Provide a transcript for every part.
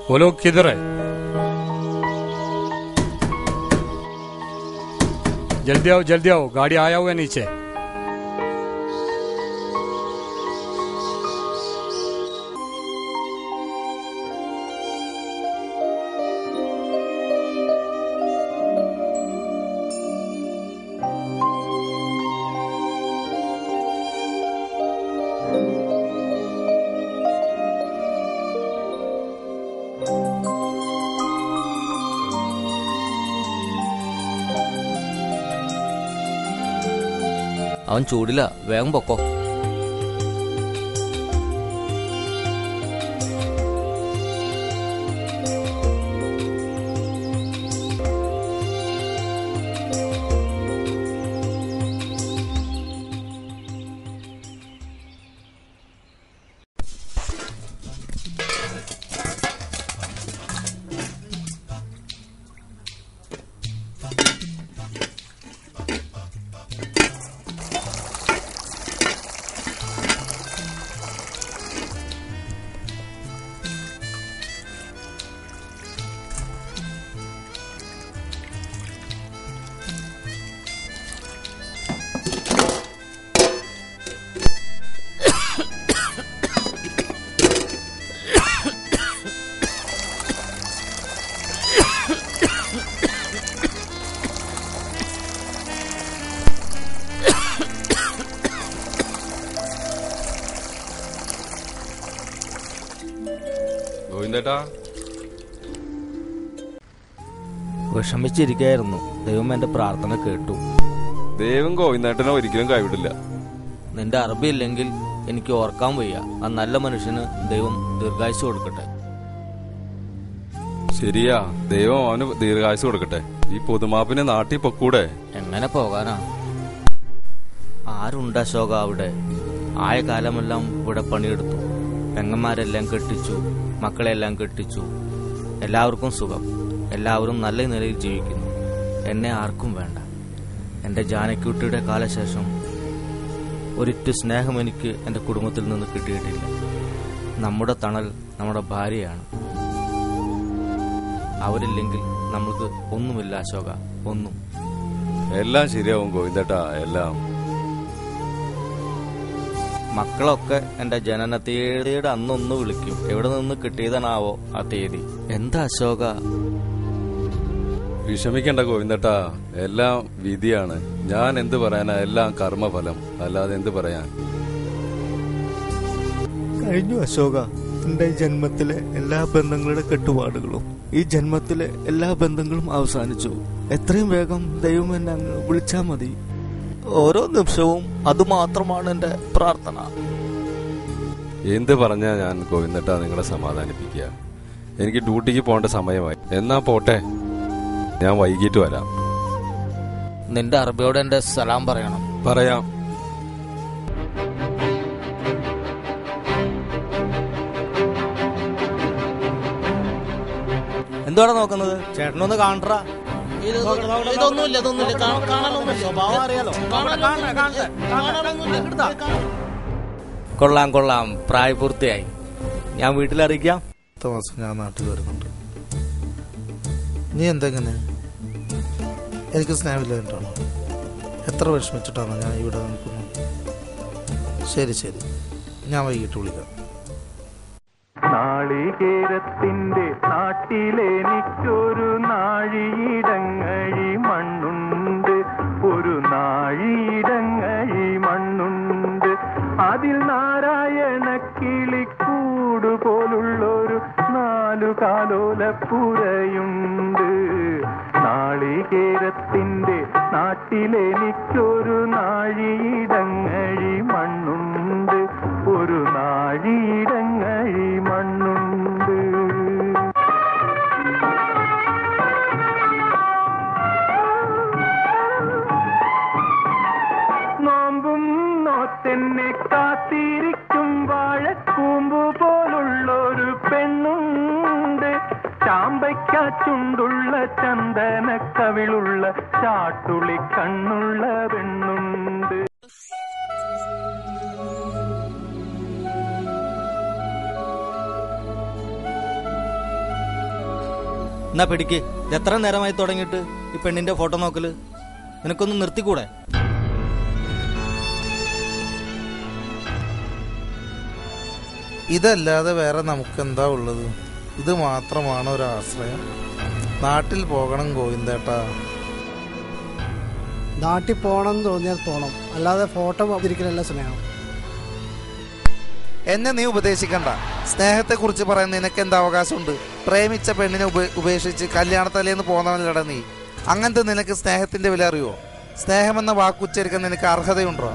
वो लोग किधर है? जल्दी आओ, गाड़ी आया हुआ है नीचे। അവൻ ചൂടില്ല, വേഗം പൊക്കോ. വിഷമിച്ചിരിക്കായിരുന്നു. ദൈവം എന്റെ പ്രാർത്ഥന കേട്ടു. ദൈവം ഗോവിന്ദേട്ടനെ ഒരിക്കലും കൈവിടില്ല. നിന്റെ അറബി ഇല്ലെങ്കിൽ എനിക്ക് ഓർക്കാൻ വയ്യ. ആ നല്ല മനുഷ്യന് ദൈവം ദീർഘായുസ് കൊടുക്കട്ടെ. ശരിയാ, ദൈവം അവന് ദീർഘായുസ് കൊടുക്കട്ടെ. ഈ പൊതുമാപ്പിന് നാട്ടിൽ പൊക്കൂടെ? എങ്ങനെ പോകാനാ? ആരുണ്ട് അശോക അവിടെ? ആയ കാലമെല്ലാം ഇവിടെ പണിയെടുത്തു. പെങ്ങന്മാരെല്ലാം കെട്ടിച്ചു, മക്കളെല്ലാം കെട്ടിച്ചു. എല്ലാവർക്കും സുഖം, എല്ലാവരും നല്ല നിലയിൽ ജീവിക്കുന്നു. എന്നെ ആർക്കും വേണ്ട. എൻ്റെ ജാനകിക്കുട്ടിയുടെ കാലശേഷം ഒരിറ്റു സ്നേഹം എനിക്ക് എൻ്റെ കുടുംബത്തിൽ നിന്ന് കിട്ടിയിട്ടില്ല. നമ്മുടെ തണൽ നമ്മുടെ ഭാര്യയാണ്. അവരില്ലെങ്കിൽ നമ്മൾക്ക് ഒന്നുമില്ല അശോക, ഒന്നും. എല്ലാം ശരിയാവും ഗോവിന്ദേട്ടാ, എല്ലാം. മക്കളൊക്കെ എന്റെ ജനന തീയതിയുടെ അന്നൊന്ന് വിളിക്കും. എവിടെ നിന്ന് കിട്ടിയതാണാവോ ആ തീയതി? എന്താ അശോക? വിഷമിക്കണ്ട ഗോവിന്ദേട്ടാ, എല്ലാം വിധിയാണ്. ഞാൻ എന്ത് പറയാനാ? എല്ലാം കർമ്മഫലം, അല്ലാതെ എന്ത് പറയാൻ. കഴിഞ്ഞു അശോക. എന്റെ ജന്മത്തിലെ എല്ലാ ബന്ധങ്ങളുടെ കെട്ടുപാടുകളും, ഈ ജന്മത്തിലെ എല്ലാ ബന്ധങ്ങളും അവസാനിച്ചു. എത്രയും വേഗം ദൈവം എന്നെ അങ്ങ് വിളിച്ചാ മതി. ഓരോ നിമിഷവും അതുമാത്രമാണ് എന്റെ പ്രാർത്ഥന. എന്ത് പറഞ്ഞാ ഞാൻ ഗോവിന്ദേട്ടാ നിങ്ങളെ സമാധാനിപ്പിക്കുക? എനിക്ക് ഡ്യൂട്ടിക്ക് പോകേണ്ട സമയമായി. എന്നാ പോട്ടെ, ഞാൻ വൈകിട്ട് വരാം. നിന്റെ അറബിയോട് എന്റെ സലാം പറയണം. പറയാം. എന്തുവാണ് നോക്കുന്നത്? ചേട്ടനൊന്ന് കാണണ്ടാ. കൊള്ളാം കൊള്ളാം, പ്രായപൂർത്തിയായി. ഞാൻ വീട്ടിലറിയിക്കാം. മാസം ഞാൻ നാട്ടിൽ വരുന്നുണ്ട്. നീ എന്തെങ്ങനെ? എനിക്ക് സ്നേഹമില്ലായിട്ടാണോ? എത്ര വിഷമിച്ചിട്ടാണോ ഞാൻ ഇവിടെ നിൽക്കുന്നത്? ശരി ശരി, ഞാൻ വൈകിട്ട് വിളിക്കാം. നാളികേരത്തിന്റെ നാട്ടിലെനിക്കൊരു നാഴിയിടങ്ങഴി മണ്ണുണ്ട്, ഒരു നാഴിയിടങ്ങഴി മണ്ണുണ്ട്. അതിൽ നാരായണ കിളിക്കൂട് പോലുള്ളൊരു 4 കാലോലപ്പുരയുണ്ട്. നാളികേരത്തിന്റെ നാട്ടിലെനിക്കൊരു നാഴിയിടങ്ങഴി മണ്ണുണ്ട്, ഒരു നാഴിയിടങ്ങഴി മണ്ണുണ്ട്. നോമ്പും നോറ്റെന്നെ കാത്തിരിക്കും വാഴക്കൂമ്പു പോലുള്ളൊരു പെണ്ണുണ്ട്. ചാമ്പയ്ക്കാച്ചുണ്ടുള്ള ചന്ദന കവിളുള്ള ചാട്ടുളി കണ്ണുള്ള പെണ്ണുണ്ട്. എന്നാ പിടിക്ക്. എത്ര നേരമായി തുടങ്ങിയിട്ട് ഈ പെണ്ണിന്റെ ഫോട്ടോ നോക്കല്? നിനക്കൊന്ന് നിർത്തിക്കൂടെ? ഇതല്ലാതെ വേറെ നമുക്കെന്താ ഉള്ളത്? ഇത് മാത്രമാണ് ഒരാശ്രയം. നാട്ടിൽ പോകണം ഗോവിന്ദേട്ടാ. നാട്ടിൽ പോകണം തോന്നിയാൽ പോകണം, അല്ലാതെ ഫോട്ടോ തിരിക്കലല്ല സ്നേഹം. എന്നെ നീ ഉപദേശിക്കണ്ട. സ്നേഹത്തെക്കുറിച്ച് പറയാൻ നിനക്ക് എന്താ അവകാശമുണ്ട്? പ്രേമിച്ച പെണ്ണിനെ ഉപേക്ഷിച്ച് കല്യാണത്തലേന്ന് പോന്നവനല്ലട നീ. അങ്ങനത്തെ നിനക്ക് സ്നേഹത്തിന്റെ വില അറിയോ? സ്നേഹമെന്ന വാക്കുച്ചരിക്കാൻ നിനക്ക് അർഹതയുണ്ടോ?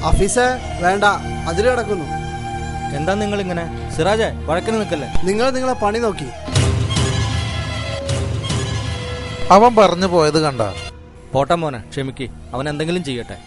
ഓഫീസേ വേണ്ട, അതിൽ കിടക്കുന്നു. എന്താ നിങ്ങൾ ഇങ്ങനെ? സിറാജെ, വഴക്കിന് നിൽക്കല്ലേ? നിങ്ങൾ നിങ്ങളെ പണി നോക്കി. അവൻ പറഞ്ഞു പോയത് കണ്ട. പോട്ടെ മോനെ, ക്ഷമിക്ക്. അവൻ എന്തെങ്കിലും ചെയ്യട്ടെ.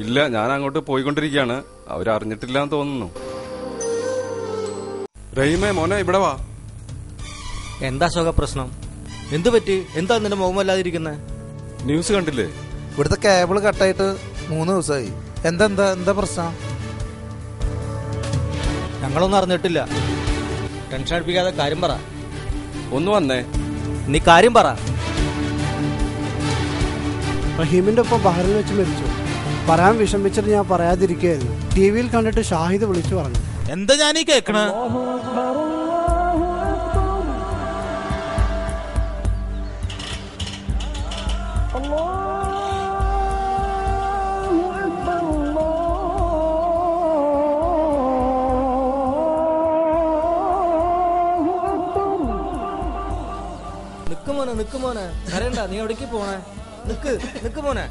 ഇല്ല, ഞാൻ അങ്ങോട്ട് പോയിക്കൊണ്ടിരിക്കുകയാണ്. അവരറിഞ്ഞിട്ടില്ല എന്ന് തോന്നുന്നു. റഹീമേ മോനെ, ഇവിടെ വാ. എന്താ ശോക പ്രശ്നം? എന്തു പറ്റി? എന്താ നിന്റെ മുഖമല്ലാതിരിക്കുന്നത്? ന്യൂസ് കണ്ടില്ലേ? ഇവിടുത്തെ കേബിൾ കട്ടായിട്ട് 3 ദിവസമായി. എന്താ പ്രശ്നം? ഞങ്ങളൊന്നും അറിഞ്ഞിട്ടില്ല. ടെൻഷൻ അടിപ്പിക്കാതെ കാര്യം പറ. ഒന്ന് വന്നേ. നീ കാര്യം പറ. റഹീമിന്റെ ഒപ്പം ബഹറിൽ വെച്ച് മരിച്ചു. പറയാൻ വിഷമിച്ചിട്ട് ഞാൻ പറയാതിരിക്കുകയായിരുന്നു. ടിവിയിൽ കണ്ടിട്ട് ഷാഹിദ് വിളിച്ചു പറഞ്ഞു. എന്താ ഞാനീ കേക്കണ? നിക്ക് മോനെ, കരയണ്ട. നീ എവിടേക്ക് പോണേ? നിക്ക് മോനെ.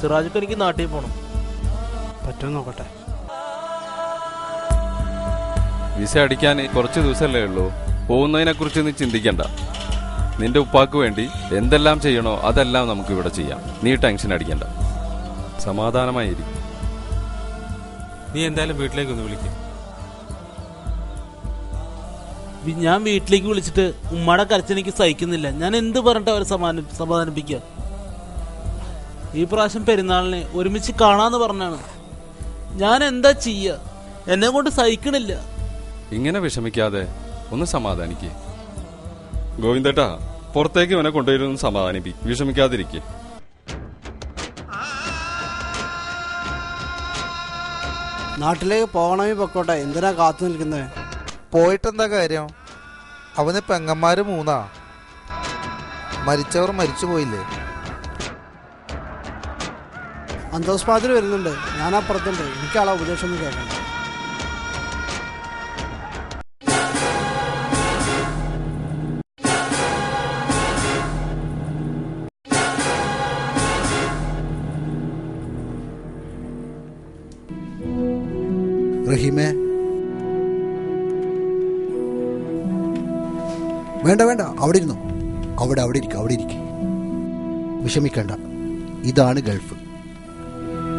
സിറാജൊക്കെ എനിക്ക് നാട്ടിൽ പോണം. പറ്റും നോക്കട്ടെ. വിസ അടിക്കാൻ കുറച്ച് ദിവസമല്ലേ ഉള്ളൂ. പോകുന്നതിനെ കുറിച്ച് നീ ചിന്തിക്കണ്ട. നിന്റെ ഉപ്പാക്ക് വേണ്ടി എന്തെല്ലാം ചെയ്യണോ അതെല്ലാം നമുക്ക് ഇവിടെ ചെയ്യാം. നീ ടെൻഷൻ അടിക്കണ്ട. സമാധാനമായിരിക്കും. നീ എന്തായാലും വീട്ടിലേക്ക് ഒന്ന് വിളിക്കും. ഞാൻ വീട്ടിലേക്ക് വിളിച്ചിട്ട് ഉമ്മയുടെ കരച്ചെനിക്ക് സഹിക്കുന്നില്ല. ഞാൻ എന്ത് പറഞ്ഞിട്ട് അവരെ സമാധാനിപ്പിക്കുക? ഈ പ്രാവശ്യം പെരുന്നാളിനെ ഒരുമിച്ച് കാണാന്ന് പറഞ്ഞാണ്. ഞാൻ എന്താ ചെയ്യ? എന്നെ കൊണ്ട് സഹിക്കണില്ല. ഇങ്ങനെ വിഷമിക്കാതെ ഒന്ന് സമാധാനിക്കേ. ഗോവിന്ദേട്ടാ, പുറത്തേക്ക് ഇവനെ കൊണ്ടുവരുന്ന സമാധാനിപ്പിക്കും. വിഷമിക്കാതിരിക്കേ. നാട്ടിലേക്ക് പോകണമെങ്കിൽ പൊക്കോട്ടെ. എന്തിനാ കാത്തു നിൽക്കുന്നത്? പോയിട്ടെന്താ കാര്യം? അവന് പെങ്ങന്മാര് 3. മരിച്ചവർ മരിച്ചു പോയില്ലേ? അന്തോസ്പാദിൽ വരുന്നുണ്ട്. ഞാൻ അപ്പുറത്തുണ്ട്. എനിക്കാളെ ഉപദേശം ഒന്നും കേൾക്കണ്ട. റഹീമേ, വേണ്ട, അവിടെ ഇരുന്നോ. അവിടെ ഇരിക്കെ. വിഷമിക്കണ്ട. ഇതാണ് ഗൾഫ്.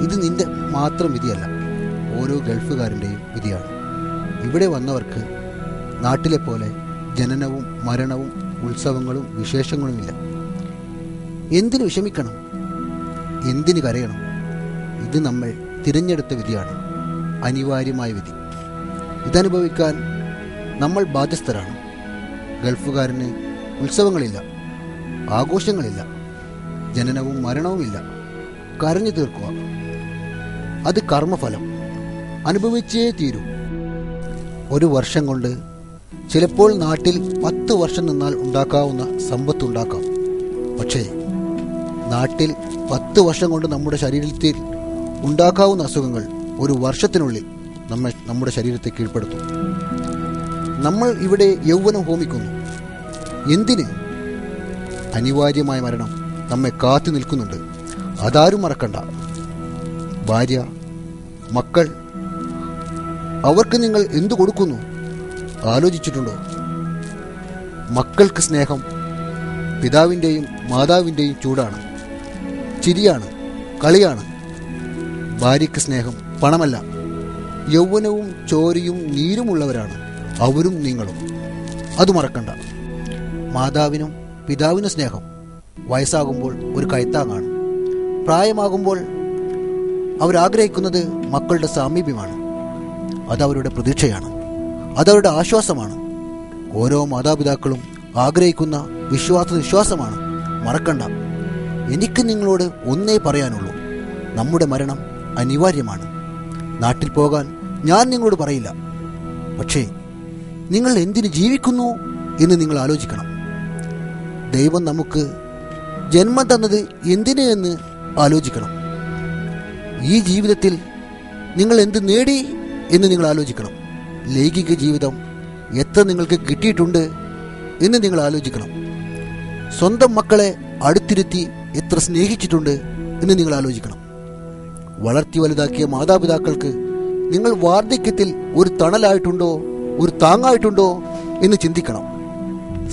ഇത് നിന്റെ മാത്രം വിധിയല്ല, ഓരോ ഗൾഫുകാരൻ്റെയും വിധിയാണ്. ഇവിടെ വന്നവർക്ക് നാട്ടിലെ പോലെ ജനനവും മരണവും ഉത്സവങ്ങളും വിശേഷങ്ങളുമില്ല. എന്തിനു വിഷമിക്കണം? എന്തിനു കരയണം? ഇത് നമ്മൾ തിരഞ്ഞെടുത്ത വിധിയാണ്, അനിവാര്യമായ വിധി. ഇതനുഭവിക്കാൻ നമ്മൾ ബാധ്യസ്ഥരാണ്. ഗൾഫുകാരന് ഉത്സവങ്ങളില്ല, ആഘോഷങ്ങളില്ല, ജനനവും മരണവുമില്ല. കരഞ്ഞു തീർക്കുക. അത് കർമ്മഫലം അനുഭവിച്ചേ തീരൂ. ഒരു വർഷം കൊണ്ട് ചിലപ്പോൾ നാട്ടിൽ 10 വർഷം നിന്നാൽ ഉണ്ടാക്കാവുന്ന സമ്പത്തുണ്ടാക്കാം. പക്ഷേ നാട്ടിൽ 10 വർഷം കൊണ്ട് നമ്മുടെ ശരീരത്തിൽ ഉണ്ടാക്കാവുന്ന അസുഖങ്ങൾ ഒരു വർഷത്തിനുള്ളിൽ നമ്മുടെ ശരീരത്തെ കീഴ്പ്പെടുത്തും. നമ്മൾ ഇവിടെ യൗവനം ഹോമിക്കുന്നു. എന്തിന്? അനിവാര്യമായ മരണം നമ്മെ കാത്തു നിൽക്കുന്നുണ്ട്. അതാരും മറക്കണ്ട. ഭാര്യ, മക്കൾ, അവർക്ക് നിങ്ങൾ എന്തു കൊടുക്കുന്നു ആലോചിച്ചിട്ടുണ്ടോ? മക്കൾക്ക് സ്നേഹം പിതാവിൻ്റെയും മാതാവിൻ്റെയും ചൂടാണ്, ചിരിയാണ്, കളിയാണ്. ഭാര്യയ്ക്ക് സ്നേഹം പണമല്ല, യൗവനവും ചോരയും നീരുമുള്ളവരാണ് അവരും നിങ്ങളും. അത് മറക്കണ്ട. മാതാവിനും പിതാവിനും സ്നേഹം വയസ്സാകുമ്പോൾ ഒരു കൈത്താങ്ങാണ്. പ്രായമാകുമ്പോൾ അവരാഗ്രഹിക്കുന്നത് മക്കളുടെ സാമീപ്യമാണ്. അതവരുടെ പ്രതീക്ഷയാണ്, അതവരുടെ ആശ്വാസമാണ്. ഓരോ മാതാപിതാക്കളും ആഗ്രഹിക്കുന്ന വിശ്വാസമാണ്. മറക്കണ്ട. എനിക്ക് നിങ്ങളോട് ഒന്നേ പറയാനുള്ളൂ, നമ്മുടെ മരണം അനിവാര്യമാണ്. നാട്ടിൽ പോകാൻ ഞാൻ നിങ്ങളോട് പറയില്ല. പക്ഷേ നിങ്ങൾ എന്തിന് ജീവിക്കുന്നു എന്ന് നിങ്ങൾ ആലോചിക്കണം. ദൈവം നമുക്ക് ജന്മം തന്നത് എന്തിന് എന്ന് ആലോചിക്കണം. ഈ ജീവിതത്തിൽ നിങ്ങൾ എന്ത് നേടി എന്ന് നിങ്ങൾ ആലോചിക്കണം. ലൈംഗിക ജീവിതം എത്ര നിങ്ങൾക്ക് കിട്ടിയിട്ടുണ്ട് എന്ന് നിങ്ങൾ ആലോചിക്കണം. സ്വന്തം മക്കളെ അടുത്തിരുത്തി എത്ര സ്നേഹിച്ചിട്ടുണ്ട് എന്ന് നിങ്ങൾ ആലോചിക്കണം. വളർത്തി വലുതാക്കിയ മാതാപിതാക്കൾക്ക് നിങ്ങൾ വാർദ്ധക്യത്തിൽ ഒരു തണലായിട്ടുണ്ടോ, ഒരു താങ്ങായിട്ടുണ്ടോ എന്ന് ചിന്തിക്കണം.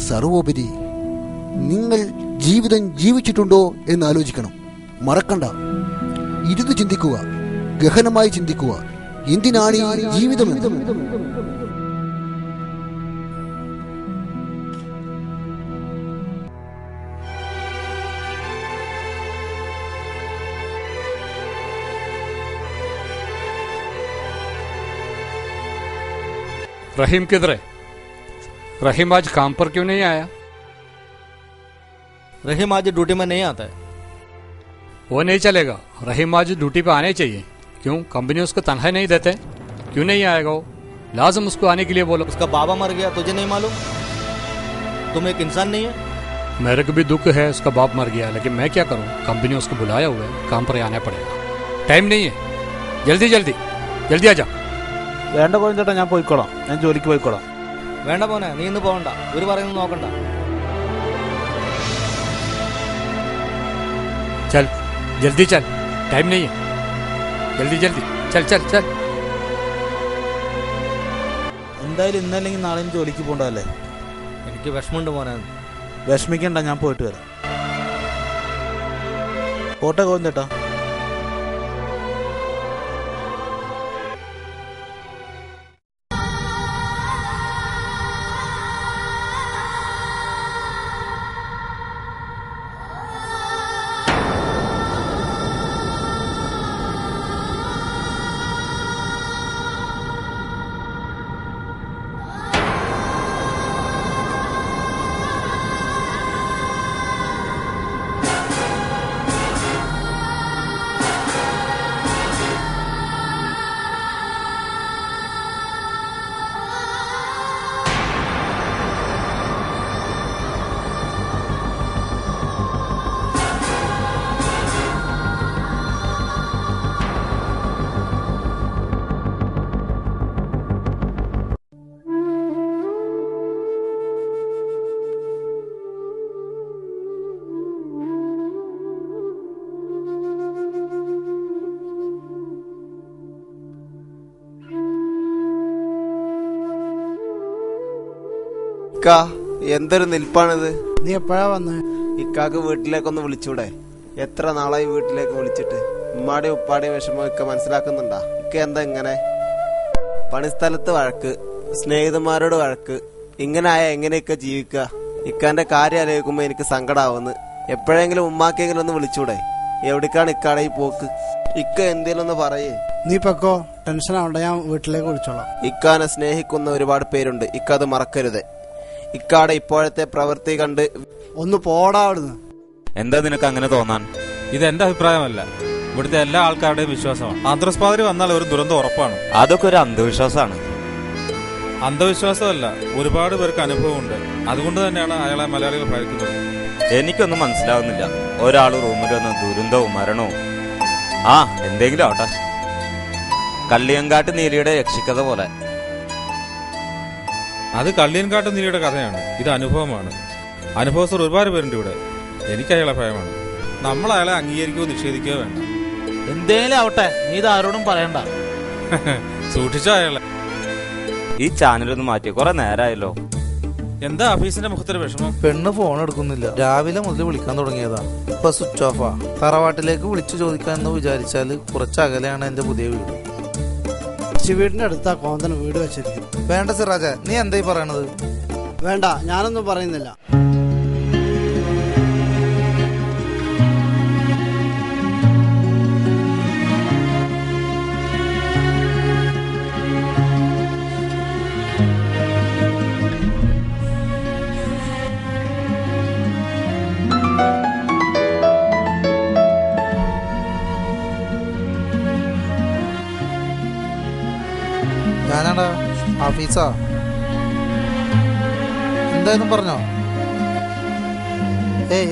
സർവോപരി നിങ്ങൾ ജീവിതം ജീവിച്ചിട്ടുണ്ടോ എന്ന് ആലോചിക്കണം. മറക്കണ്ട. ഇരുന്ന് ചിന്തിക്കുക, ഗഹനമായി ചിന്തിക്കുക. എന്തിനാണ് ഈ ജീവിതമെന്ന്. रहीम किधर है? रहीम आज काम पर क्यों नहीं आया? रहीम आज ड्यूटी में नहीं आता है। वो नहीं चलेगा, रहीम आज ड्यूटी पे आने चाहिए। क्यों, कंपनी उसको तनख्वाह नहीं देते? क्यों नहीं आएगा वो? लाजम उसको आने के लिए बोलो। उसका बाबा मर गया, तुझे नहीं मालूम? तुम एक इंसान नहीं है? मेरे को भी दुख है, उसका बाप मर गया, लेकिन मैं क्या करूं? कंपनी उसको बुलाया हुआ है, काम पर आना पड़ेगा। टाइम नहीं है, जल्दी जल्दी जल्दी आ जा। വേണ്ട പോയിച്ചേട്ടാ, ഞാൻ പോയിക്കോളാം. ഞാൻ ജോലിക്ക് പോയിക്കോളാം. വേണ്ട പോനെ, നീ ഇന്ന് പോകണ്ട. ഇവര് പറയുന്നത് നോക്കണ്ട. चल जल्दी चल, टाइम नहीं है, जल्दी जल्दी चल चल चल। എന്തായാലും ഇന്നല്ലെങ്കിൽ നാളെയും ജോലിക്ക് പോകണ്ടല്ലേ. എനിക്ക് വിഷമമുണ്ട് പോനെ. വിഷമിക്കണ്ട, ഞാൻ പോയിട്ട് വരാം. പോട്ടെ കോഞ്ചേട്ടാ. എന്തൊരു നിൽപ്പാണിത്? നീ എപ്പോഴാ വന്നേ? ഇക്കാക്ക് വീട്ടിലേക്കൊന്ന് വിളിച്ചൂടെ? എത്ര നാളായി വീട്ടിലേക്ക് വിളിച്ചിട്ട്. ഉമ്മാടെ ഉപ്പാടെ വിഷമം ഇക്ക മനസ്സിലാക്കുന്നുണ്ടാ? ഇക്ക എന്താ ഇങ്ങനെ? പണിസ്ഥലത്ത് വഴക്ക്, സ്നേഹിതന്മാരോട് വഴക്ക്, ഇങ്ങനെ ആയ എങ്ങനെയൊക്കെ ജീവിക്കുക? ഇക്കാന്റെ കാര്യം ആലോചിക്കുമ്പോ എനിക്ക് സങ്കടാവുന്നു. എപ്പോഴെങ്കിലും ഉമ്മാക്കെങ്കിലും ഒന്ന് വിളിച്ചൂടെ? എവിടേക്കാണ് ഇക്കാടെ ഈ പോക്ക്? ഇക്ക എന്തേലും ഒന്ന് പറയേ. നീ പൊക്കോ, ടെൻഷൻ ആവണ്ട, ഞാൻ വീട്ടിലേക്ക് വിളിച്ചോളാം. ഇക്കാനെ സ്നേഹിക്കുന്ന ഒരുപാട് പേരുണ്ട്, ഇക്ക അത് മറക്കരുത്. ഇക്കാടെ ഇപ്പോഴത്തെ പ്രവൃത്തി കണ്ട് ഒന്ന് പോടാ അവിടുന്ന്. എന്താ നിനക്ക് അങ്ങനെ തോന്നാൻ? ഇത് എന്റെ അഭിപ്രായമല്ല, ഇവിടുത്തെ എല്ലാ ആൾക്കാരുടെയും വിശ്വാസമാണ്. ആന്ത്രസ്പാതിരി വന്നാൽ ഒരു ദുരന്തം ഉറപ്പാണ്. അതൊക്കെ ഒരു അന്ധവിശ്വാസമാണ്. അന്ധവിശ്വാസമല്ല, ഒരുപാട് പേർക്ക് അനുഭവമുണ്ട്. അതുകൊണ്ട് തന്നെയാണ് അയാളെ മലയാളികൾ ഭയക്കുന്നത്. എനിക്കൊന്നും മനസ്സിലാവുന്നില്ല. ഒരാൾ റൂമിൽ വന്ന് ദുരന്തവും മരണവും എന്തെങ്കിലും ആവട്ടെ. കള്ളിയങ്കാട്ട് നീലിയുടെ യക്ഷിക്കഥ പോലെ. അത് കള്ളിയൻകാട്ട് നീലിയുടെ കഥയാണ്. ഇത് അനുഭവമാണ്. അനുഭവസ്ഥർ ഒരുപാട് പേരുണ്ട് ഇവിടെ. എനിക്ക് അയാളെ ഭയമാണ്. നമ്മൾ അയാളെ അംഗീകരിക്കുകയോ നിഷേധിക്കുകയോ വേണ്ട. എന്തേലും ആവട്ടെ, നീ ഇത് ആരോടും പറയണ്ട. സൂക്ഷിച്ചോ അയാളെ. ഈ ചാനലൊന്ന് മാറ്റി കുറെ നേരമായല്ലോ. എന്താ ഓഫീസിന്റെ മുഖത്തൊരു വിഷമം? പെണ്ണ് ഫോൺ എടുക്കുന്നില്ല. രാവിലെ മുതൽ വിളിക്കാൻ തുടങ്ങിയതാ, ഇപ്പൊ സ്വിച്ച് ഓഫാ. തറവാട്ടിലേക്ക് വിളിച്ചു ചോദിക്കാന്ന് വിചാരിച്ചാല് കുറച്ച് അകലെയാണ് എന്റെ പുതിയ വീട്. വീടിന്റെ അടുത്താ കോന്തൻ വീട് വെച്ചിരിക്കും. വേണ്ട സിറാജ, നീ എന്തായി പറയണത്? വേണ്ട, ഞാനൊന്നും പറയുന്നില്ല. ഞാനാടാ ഓഫീസാ. എന്തായാലും പറഞ്ഞോ.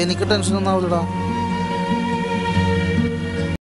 എനിക്ക് ടെൻഷൻ ഒന്നും ആവില്ലടാ.